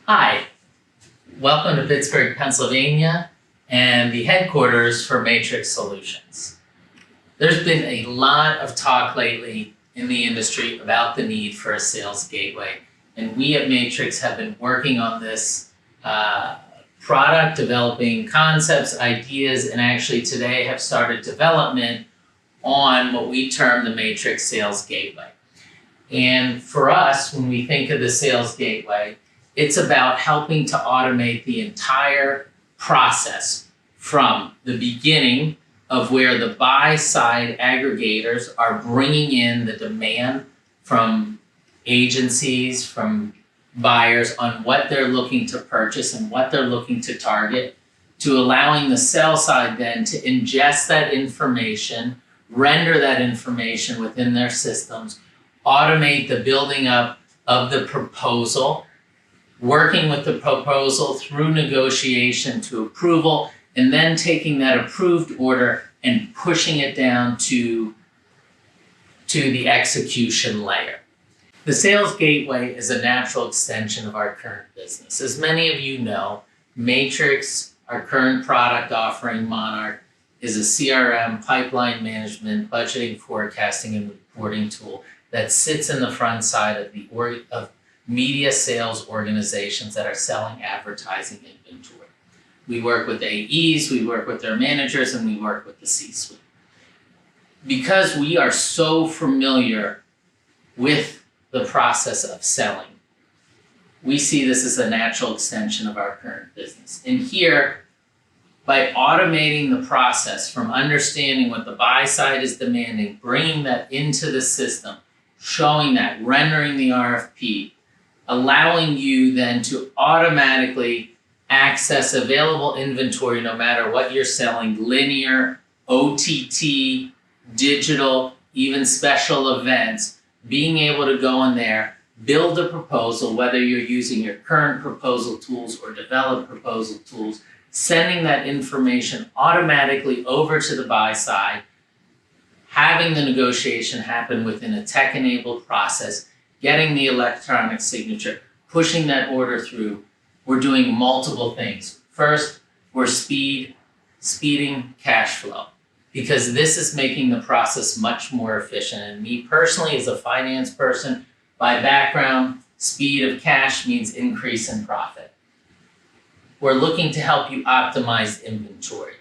Hi, welcome to Pittsburgh, Pennsylvania, and the headquarters for Matrix Solutions. There's been a lot of talk lately in the industry about the need for a sales gateway, and we at Matrix have been working on this product, developing concepts, ideas, and actually today have started development on what we term the Matrix Sales Gateway. And for us, when we think of the sales gateway, it's about helping to automate the entire process from the beginning of where the buy-side aggregators are bringing in the demand from agencies, from buyers on what they're looking to purchase and what they're looking to target, to allowing the sell side then to ingest that information, render that information within their systems, automate the building up of the proposal, working with the proposal through negotiation to approval, and then taking that approved order and pushing it down to the execution layer. The sales gateway is a natural extension of our current business. As many of you know, Matrix, our current product offering, Monarch, is a CRM, pipeline management, budgeting, forecasting, and reporting tool that sits in the front side of media sales organizations that are selling advertising inventory. We work with AEs, we work with their managers, and we work with the C-suite. Because we are so familiar with the process of selling, we see this as a natural extension of our current business. And here, by automating the process from understanding what the buy side is demanding, bringing that into the system, showing that, rendering the RFP, allowing you then to automatically access available inventory no matter what you're selling, linear, OTT, digital, even special events, being able to go in there, build a proposal, whether you're using your current proposal tools or develop proposal tools, sending that information automatically over to the buy side, having the negotiation happen within a tech-enabled process, getting the electronic signature, pushing that order through. We're doing multiple things. First, we're speeding cash flow, because this is making the process much more efficient. And me personally, as a finance person, by background, speed of cash means increase in profit. We're looking to help you optimize inventory.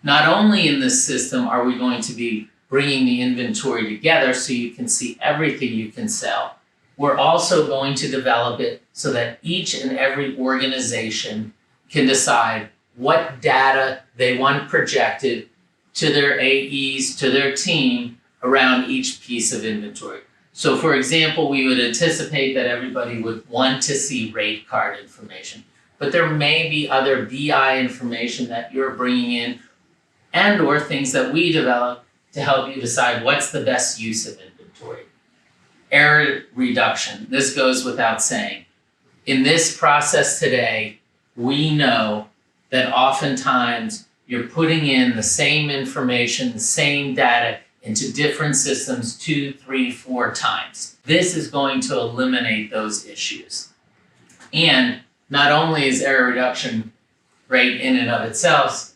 Not only in this system are we going to be bringing the inventory together so you can see everything you can sell, we're also going to develop it so that each and every organization can decide what data they want projected to their AEs, to their team around each piece of inventory. So for example, we would anticipate that everybody would want to see rate card information, but there may be other BI information that you're bringing in and or things that we develop to help you decide what's the best use of inventory. Error reduction, this goes without saying. In this process today, we know that oftentimes you're putting in the same information, the same data into different systems 2, 3, 4 times. This is going to eliminate those issues. And not only is error reduction rate in and of itself,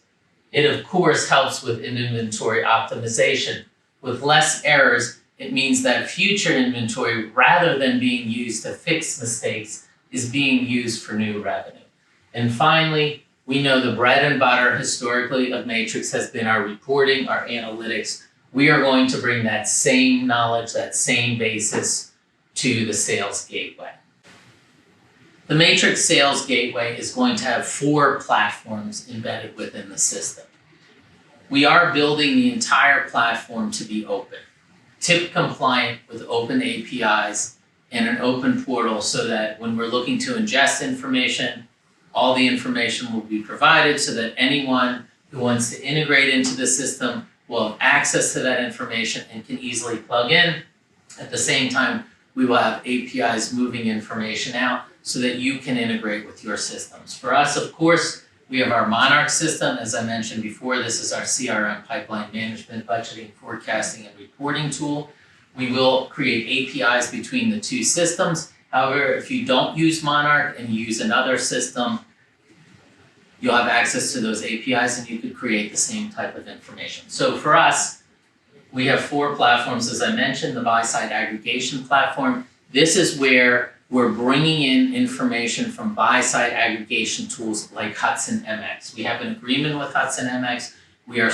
it of course helps with inventory optimization. With less errors, it means that future inventory, rather than being used to fix mistakes, is being used for new revenue. And finally, we know the bread and butter historically of Matrix has been our reporting, our analytics. We are going to bring that same knowledge, that same basis to the sales gateway. The Matrix Sales Gateway is going to have 4 platforms embedded within the system. We are building the entire platform to be open, TIP compliant with open APIs and an open portal, so that when we're looking to ingest information, all the information will be provided so that anyone who wants to integrate into the system will have access to that information and can easily plug in. At the same time, we will have APIs moving information out so that you can integrate with your systems. For us, of course, we have our Monarch system. As I mentioned before, this is our CRM pipeline management, budgeting, forecasting, and reporting tool. We will create APIs between the two systems. However, if you don't use Monarch and you use another system, you'll have access to those APIs and you could create the same type of information. So for us, we have 4 platforms, as I mentioned. The buy-side aggregation platform. This is where we're bringing in information from buy-side aggregation tools like Hudson MX. We have an agreement with Hudson MX. We are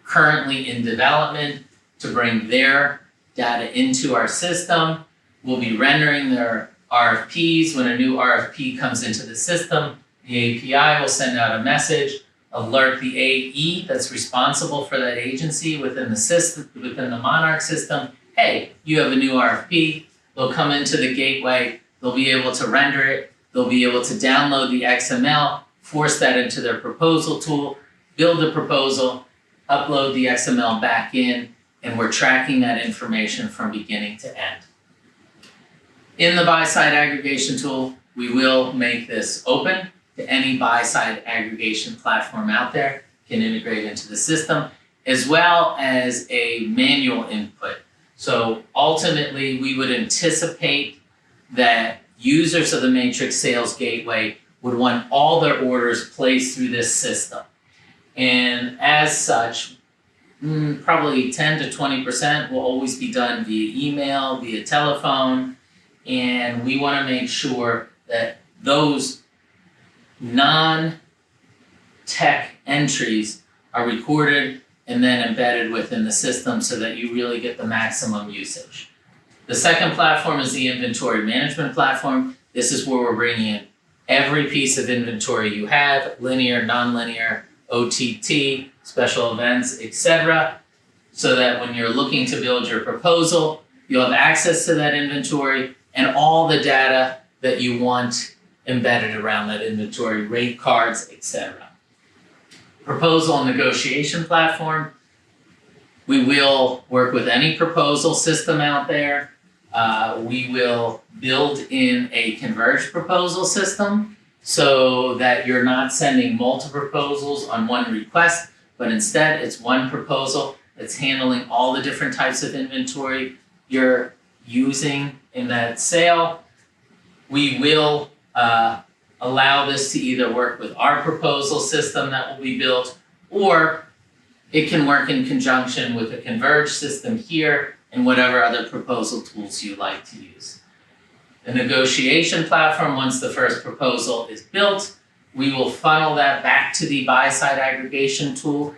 currently in development to bring their data into our system. We'll be rendering their RFPs. When a new RFP comes into the system, the API will send out a message, alert the AE that's responsible for that agency within the system, within the Monarch system. Hey, you have a new RFP. They'll come into the gateway. They'll be able to render it. They'll be able to download the XML, force that into their proposal tool, build the proposal, upload the XML back in, and we're tracking that information from beginning to end. In the buy-side aggregation tool, we will make this open to any buy-side aggregation platform out there, can integrate into the system, as well as a manual input. So ultimately, we would anticipate that users of the Matrix Sales Gateway would want all their orders placed through this system. And as such, probably 10 to 20% will always be done via email, via telephone, and we want to make sure that those non-tech entries are recorded and then embedded within the system so that you really get the maximum usage. The second platform is the inventory management platform. This is where we're bringing in every piece of inventory you have, linear, nonlinear, OTT, special events, etc., so that when you're looking to build your proposal, you'll have access to that inventory and all the data that you want embedded around that inventory, rate cards, etc. Proposal and negotiation platform. We will work with any proposal system out there. We will build in a converged proposal system so that you're not sending multiple proposals on one request, but instead it's one proposal that's handling all the different types of inventory you're using in that sale. We will allow this to either work with our proposal system that will be built, or it can work in conjunction with a converged system here and whatever other proposal tools you like to use. The negotiation platform, once the first proposal is built, we will funnel that back to the buy-side aggregation tool.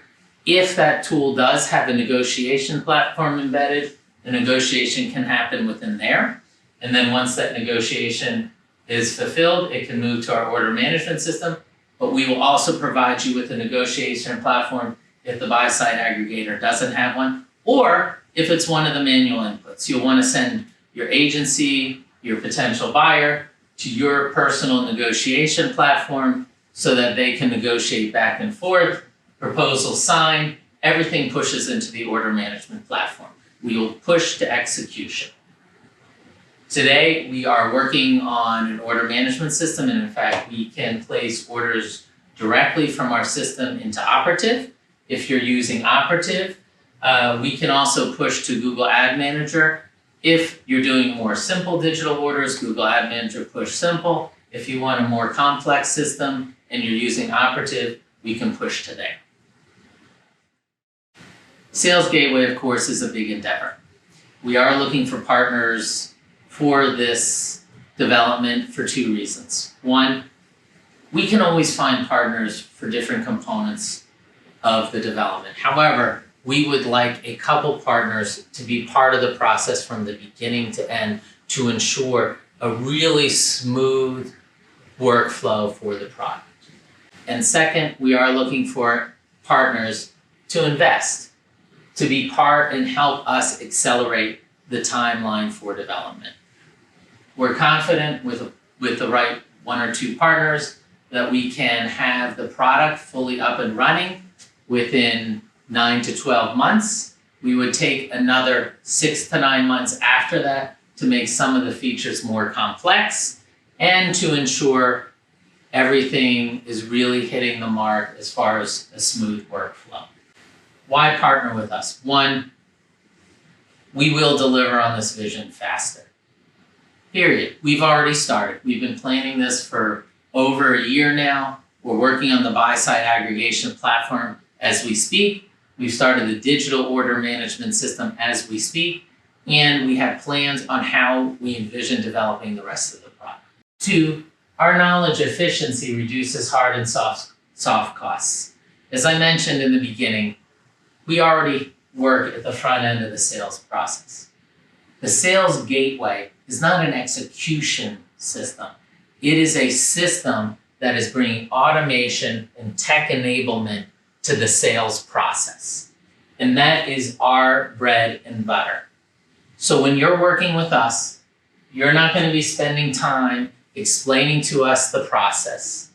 If that tool does have a negotiation platform embedded, the negotiation can happen within there. And then once that negotiation is fulfilled, it can move to our order management system. But we will also provide you with a negotiation platform if the buy-side aggregator doesn't have one, or if it's one of the manual inputs. You'll want to send your agency, your potential buyer, to your personal negotiation platform so that they can negotiate back and forth, proposal signed, everything pushes into the order management platform. We will push to execution. Today, we are working on an order management system, and in fact, we can place orders directly from our system into Operative. If you're using Operative, we can also push to Google Ad Manager. If you're doing more simple digital orders, Google Ad Manager, push simple. If you want a more complex system and you're using Operative, we can push to there. Sales Gateway, of course, is a big endeavor. We are looking for partners for this development for 2 reasons. One, we can always find partners for different components of the development. However, we would like a couple partners to be part of the process from the beginning to end to ensure a really smooth workflow for the product. And second, we are looking for partners to invest, to be part and help us accelerate the timeline for development. We're confident with the right 1 or 2 partners that we can have the product fully up and running within 9 to 12 months. We would take another 6 to 9 months after that to make some of the features more complex and to ensure everything is really hitting the mark as far as a smooth workflow. Why partner with us? One, we will deliver on this vision faster. Period. We've already started. We've been planning this for over a year now. We're working on the buy-side aggregation platform as we speak. We've started the digital order management system as we speak, and we have plans on how we envision developing the rest of the product. 2, our knowledge efficiency reduces hard and soft costs. As I mentioned in the beginning, we already work at the front end of the sales process. The sales gateway is not an execution system. It is a system that is bringing automation and tech enablement to the sales process. And that is our bread and butter. So when you're working with us, you're not going to be spending time explaining to us the process.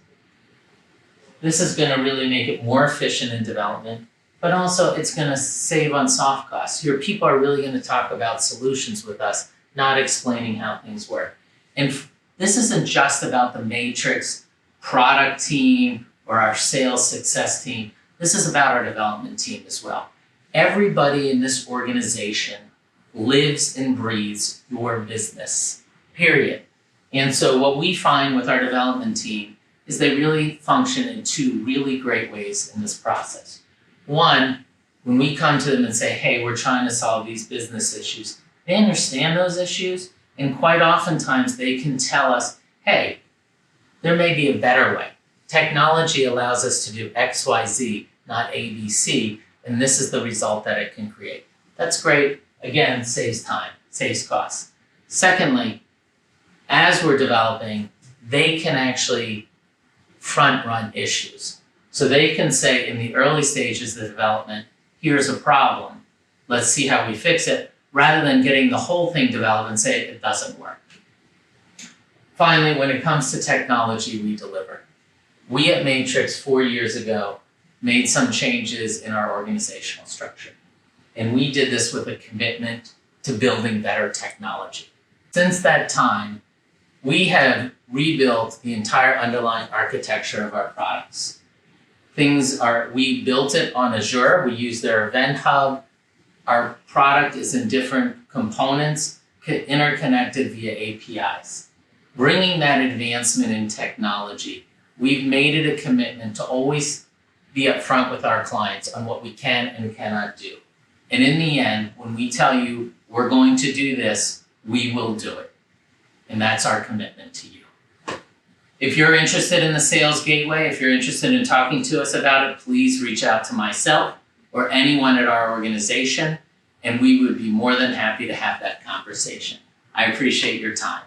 This is going to really make it more efficient in development, but also it's going to save on soft costs. Your people are really going to talk about solutions with us, not explaining how things work. And this isn't just about the Matrix product team or our sales success team. This is about our development team as well. Everybody in this organization lives and breathes your business, period. And so what we find with our development team is they really function in 2 really great ways in this process. 1, when we come to them and say, hey, we're trying to solve these business issues, they understand those issues, and quite oftentimes they can tell us, hey, there may be a better way. Technology allows us to do X, Y, Z, not A, B, C, and this is the result that it can create. That's great. Again, saves time, saves costs. Secondly, as we're developing, they can actually front run issues. So they can say in the early stages of development, here's a problem. Let's see how we fix it, rather than getting the whole thing developed and say it doesn't work. Finally, when it comes to technology, we deliver. We at Matrix 4 years ago made some changes in our organizational structure. And we did this with a commitment to building better technology. Since that time, we have rebuilt the entire underlying architecture of our products. We built it on Azure. We use their event hub. Our product is in different components, interconnected via APIs. Bringing that advancement in technology, we've made it a commitment to always be upfront with our clients on what we can and cannot do. And in the end, when we tell you we're going to do this, we will do it. And that's our commitment to you. If you're interested in the Sales Gateway, if you're interested in talking to us about it, please reach out to myself or anyone at our organization, and we would be more than happy to have that conversation. I appreciate your time.